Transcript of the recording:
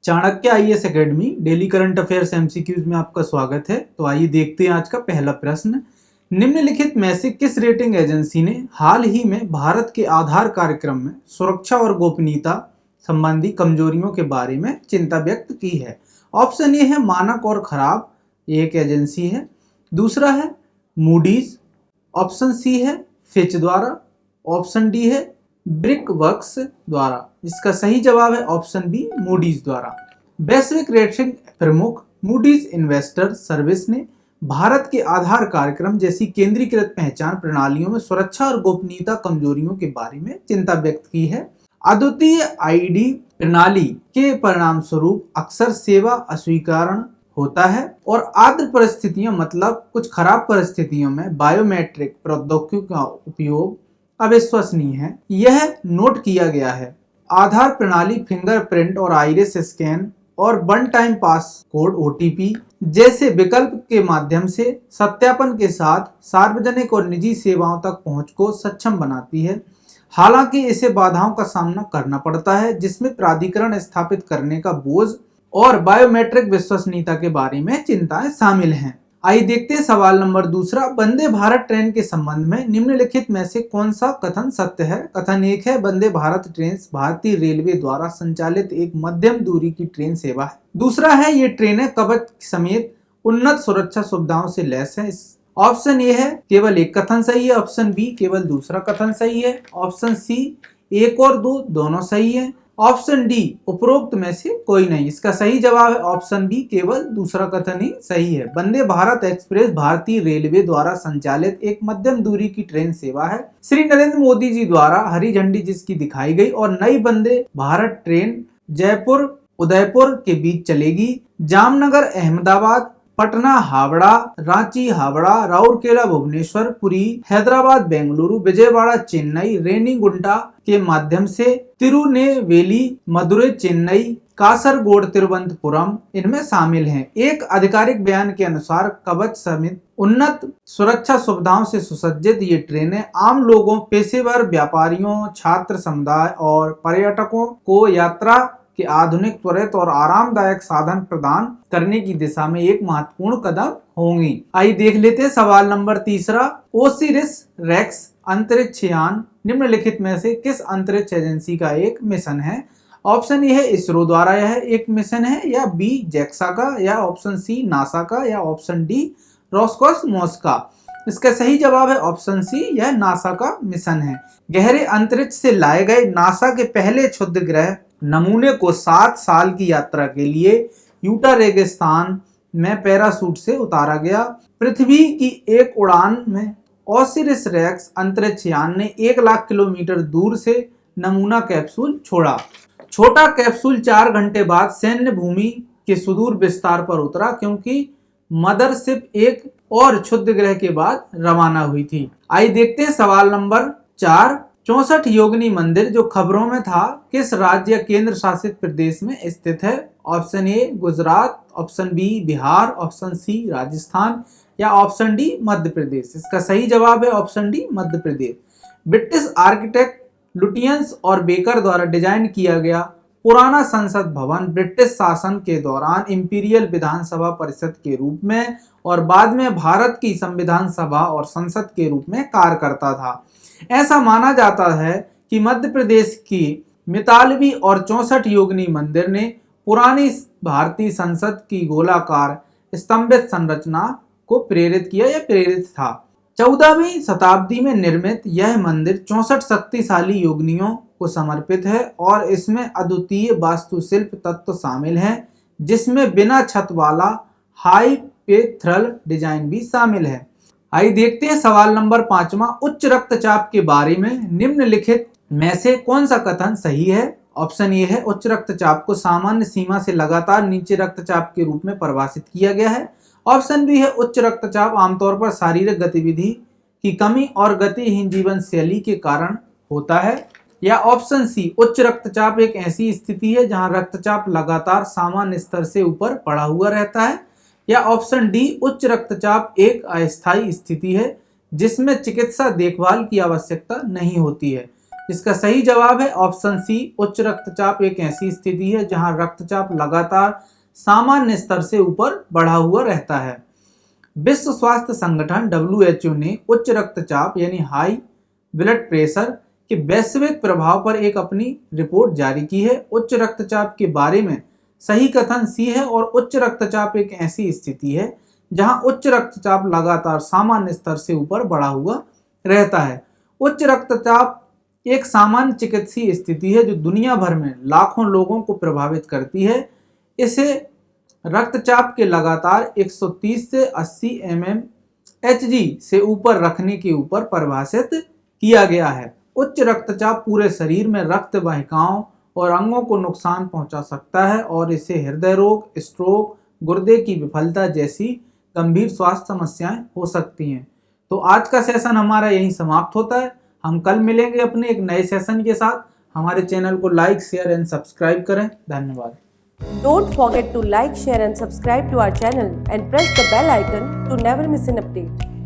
Chanakya IAS academy daily current affairs MCQs में आपका स्वागत है। तो आइए देखते हैं आज का पहला प्रश्न। निम्नलिखित में से किस रेटिंग एजेंसी ने हाल ही में भारत के आधार कार्यक्रम में सुरक्षा और गोपनीयता संबंधी कमजोरियों के बारे में चिंता व्यक्त की है? ऑप्शन ए है मानक और खराब, ये एक एजेंसी है। दूसरा है मूडीज, ऑप्शन सी है फिच द्वारा, ऑप्शन डी है ब्रिक वर्क्स द्वारा। इसका सही जवाब है ऑप्शन बी मूडीज द्वारा। वैश्विक रेटिंग प्रमुख मूडीज इन्वेस्टर सर्विस ने भारत के आधार कार्यक्रम जैसी केंद्रीकृत पहचान प्रणालियों में सुरक्षा और गोपनीयता कमजोरियों के बारे में चिंता व्यक्त की है। अद्वितीय आईडी प्रणाली के परिणाम स्वरूप अक्सर सेवा अस्वीकरण होता है और आर्द्र परिस्थितियों मतलब कुछ खराब परिस्थितियों में बायोमेट्रिक प्रौद्योगिकी का उपयोग अविश्वसनीय है, यह नोट किया गया है। आधार प्रणाली फिंगरप्रिंट और आइरिस स्कैन और वन टाइम पासकोड ओटीपी जैसे विकल्प के माध्यम से सत्यापन के साथ सार्वजनिक और निजी सेवाओं तक पहुंच को सक्षम बनाती है। हालांकि इसे बाधाओं का सामना करना पड़ता है जिसमें प्राधिकरण स्थापित करने का बोझ और बायोमेट्रिक विश्वसनीयता के बारे में चिंताएं शामिल हैं। आइए देखते हैं सवाल नंबर दूसरा। वंदे भारत ट्रेन के संबंध में निम्नलिखित में से कौन सा कथन सत्य है? कथन एक है वंदे भारत ट्रेन भारतीय रेलवे द्वारा संचालित एक मध्यम दूरी की ट्रेन सेवा है। दूसरा है ये ट्रेनें कवच समेत उन्नत सुरक्षा सुविधाओं से लैस है। ऑप्शन ए है केवल एक कथन सही है, ऑप्शन बी केवल दूसरा कथन सही है, ऑप्शन सी एक और दो दोनों सही है, ऑप्शन डी उपरोक्त में से कोई नहीं। इसका सही जवाब है ऑप्शन बी केवल दूसरा कथन ही सही है। वंदे भारत एक्सप्रेस भारतीय रेलवे द्वारा संचालित एक मध्यम दूरी की ट्रेन सेवा है। श्री नरेंद्र मोदी जी द्वारा हरी झंडी जिसकी दिखाई गई और नई वंदे भारत ट्रेन जयपुर उदयपुर के बीच चलेगी। जामनगर अहमदाबाद, पटना हावड़ा, रांची हावड़ा, राउरकेला भुवनेश्वर, पुरी हैदराबाद बेंगलुरु, विजयवाड़ा चेन्नई, रेनीगुंटा के माध्यम से तिरुनेवेली मदुरै चेन्नई, कासरगोड तिरुवनंतपुरम इनमें शामिल हैं। एक आधिकारिक बयान के अनुसार कवच समेत उन्नत सुरक्षा सुविधाओं से सुसज्जित ये ट्रेनें आम लोगों, पेशेवर व्यापारियों, छात्र समुदाय और पर्यटकों को यात्रा के आधुनिक, त्वरित और आरामदायक साधन प्रदान करने की दिशा में एक महत्वपूर्ण कदम होंगी। आइए देख लेते हैं सवाल नंबर तीसरा। ओसिरिस रेक्स अंतरिक्ष यान निम्नलिखित में से किस अंतरिक्ष एजेंसी का एक मिशन है? ऑप्शन ए है इसरो द्वारा यह एक मिशन है, या बी जेक्सा का, या ऑप्शन सी नासा का, या ऑप्शन डी रोस्कोसमोस का। इसका सही जवाब है ऑप्शन सी, यह नासा का मिशन है। गहरे अंतरिक्ष से लाए गए नासा के पहले क्षुद्र ग्रह नमूने को 7 साल की यात्रा के लिए यूटा रेगिस्तान में पैराशूट से उतारा गया। पृथ्वी की एक उड़ान में ओसिरिस रेक्स अंतरिक्ष यान ने 1 लाख किलोमीटर दूर से नमूना कैप्सूल छोड़ा। छोटा कैप्सूल 4 घंटे बाद सैन्य भूमि के सुदूर विस्तार पर उतरा क्योंकि मदरशिप एक और क्षुद्र ग्रह के बाद रवाना हुई थी। आइए देखते हैं सवाल नंबर 4। 64 योगिनी मंदिर जो खबरों में था किस राज्य या केंद्र शासित प्रदेश में स्थित है? Option A Gujarat, option B Bihar, option C Rajasthan, या ऑप्शन डी मध्य प्रदेश। इसका सही जवाब है option D Madhya Pradesh. British architect Lutyens और बेकर द्वारा डिजाइन किया गया पुराना संसद भवन ब्रिटिश शासन के दौरान इंपीरियल विधानसभा परिषद के रूप में और बाद में भारत की संविधान सभा और संसद के रूप में कार्य करता था। ऐसा माना जाता है कि मध्य प्रदेश की मितालवी और 64 योगिनी मंदिर ने पुरानी भारतीय संसद की गोलाकार स्तंभित संरचना को प्रेरित किया या प्रेरित था। 14वीं शताब्दी में निर्मित यह मंदिर 64 शक्तिशाली योगिनियों को समर्पित है और इसमें अद्वितीय वास्तुशिल्प तत्व शामिल हैं, जिसमें बिना छत वाला हाई पेथरल डिजाइन भी शामिल है। आइए देखते हैं सवाल नंबर 5वां। उच्च रक्तचाप के बारे में निम्नलिखित में से कौन सा कथन सही है? ऑप्शन ए है उच्च रक्तचाप को सामान्य सीमा से लगातार नीचे रक्तचाप के रूप में परिभाषित किया गया है। ऑप्शन बी है उच्च रक्तचाप आमतौर पर शारीरिक गतिविधि की कमी और गतिहीन जीवन शैली के कारण होता है, या ऑप्शन सी उच्च रक्तचाप एक ऐसी स्थिति है जहां रक्तचाप लगातार सामान्य स्तर से ऊपर बढ़ा हुआ रहता है, या ऑप्शन डी उच्च रक्तचाप एक अस्थायी स्थिति है जिसमें चिकित्सा देखभाल की आवश्यकता नहीं होती है। इसका सही जवाब है ऑप्शन सी, उच्च रक्तचाप एक ऐसी स्थिति है जहां रक्तचाप लगातार सामान्य स्तर से ऊपर बढ़ा हुआ रहता है। विश्व स्वास्थ्य संगठन WHO ने उच्च रक्तचाप यानी हाई ब्लड प्रेशर के वैश्विक प्रभाव पर एक अपनी रिपोर्ट जारी की है। उच्च रक्तचाप के बारे में सही कथन सी है और उच्च रक्तचाप एक ऐसी स्थिति है जहां उच्च रक्तचाप लगातार सामान्य स्तर से ऊपर बढ़ा हुआ रहता है। उच्च रक्तचाप एक सामान्य चिकित्सीय स्थिति है जो दुनिया भर में लाखों लोगों को प्रभावित करती है। इसे रक्तचाप के लगातार 130 से 80 mmHg से ऊपर रखने के ऊपर परिभाषित किया गया है। उच्च रक्तचाप पूरे शरीर में रक्त वाहिकाओं और अंगों को नुकसान पहुंचा सकता है और इसे हृदय रोग, स्ट्रोक, गुर्दे की विफलता जैसी गंभीर स्वास्थ्य समस्याएं हो सकती हैं। तो आज का सेशन हमारा यहीं समाप्त होता है। हम कल मिलेंगे अपने एक नए सेशन के साथ। हमारे चैनल को लाइक, शेयर एंड सब्सक्राइब करें। धन्यवाद। Don't forget to like, share and subscribe to our channel and press the bell icon to never miss an update.